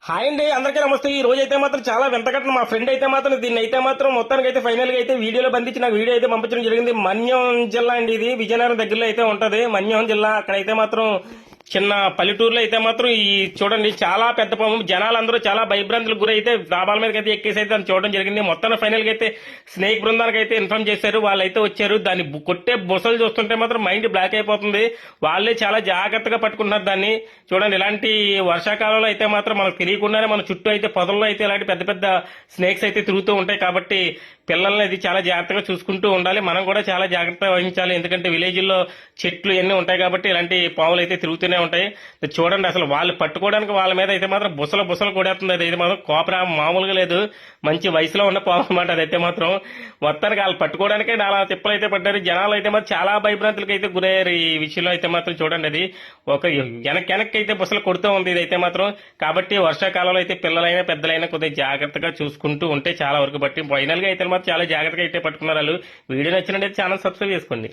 Hi అండి, అందరికీ నమస్తే. ఈ రోజు అయితే మాత్రం చాలా వెంటకట్టిన మా ఫ్రెండ్ అయితే మాత్రం దీన్ని అయితే మాత్రం మొత్తానికి అయితే ఫైనల్ గా అయితే వీడియోలో బంధించి నాకు వీడియో అయితే పంపించడం జరిగింది. మన్యం జిల్లా అండి, ఇది విజయనగరం దగ్గరలో అయితే ఉంటది. మన్యం జిల్లా అక్కడైతే మాత్రం చిన్న పల్లెటూరులో అయితే మాత్రం ఈ చూడండి చాలా పెద్ద పాము. జనాలందరూ చాలా భయభ్రాంతులకు గురైతే డాబాల మీదకి అయితే ఎక్కేసి అయితే దాన్ని చూడడం జరిగింది. మొత్తం ఫైనల్ గా అయితే స్నేక్ బృందానికి అయితే ఇన్ఫార్మ్ చేశారు. వాళ్ళైతే వచ్చారు. దాన్ని కొట్టే బుసలు చూస్తుంటే మాత్రం మైండ్ బ్లాక్ అయిపోతుంది. వాళ్ళే చాలా జాగ్రత్తగా పట్టుకుంటున్నారు దాన్ని. చూడండి, ఇలాంటి వర్షాకాలంలో అయితే మాత్రం మనకు తెలియకుండానే మన చుట్టూ అయితే పొదల్లో అయితే ఇలాంటి పెద్ద పెద్ద స్నేక్స్ అయితే తిరుగుతూ ఉంటాయి. కాబట్టి పిల్లల్ని అది చాలా జాగ్రత్తగా చూసుకుంటూ ఉండాలి. మనం కూడా చాలా జాగ్రత్త వహించాలి. ఎందుకంటే విలేజ్ లో చెట్లు ఇవన్నీ ఉంటాయి కాబట్టి ఇలాంటి పాములు అయితే తిరుగుతూనే ఉంటాయి. చూడండి, అసలు వాళ్ళు పట్టుకోవడానికి వాళ్ళ మీద అయితే మాత్రం బుసలు కొడేస్తుంది. అది అయితే మాత్రం కోపరా మామూలుగా లేదు. మంచి వయసులో ఉన్న పాము అనమాట. అదైతే మాత్రం మొత్తానికి వాళ్ళు పట్టుకోవడానికే చాలా తిప్పలు అయితే పడ్డారు. జనాలు అయితే మాత్రం చాలా భయభ్రాంతులకు అయితే గురయ్యారు. ఈ విషయంలో అయితే మాత్రం చూడండి, అది ఒక వెనక్కి అయితే బుసలు కొడుతూ ఉంది ఇదైతే మాత్రం. కాబట్టి వర్షాకాలంలో అయితే పిల్లలైనా పెద్దలైనా కొద్దిగా జాగ్రత్తగా చూసుకుంటూ ఉంటే చాలా వరకు బట్టి ఫైనల్ గా అయితే మాత్రం చాలా జాగ్రత్తగా అయితే పట్టుకున్నారు వాళ్ళు. వీడియో నచ్చినట్లయితే ఛానల్ సబ్స్క్రైబ్ చేసుకోండి.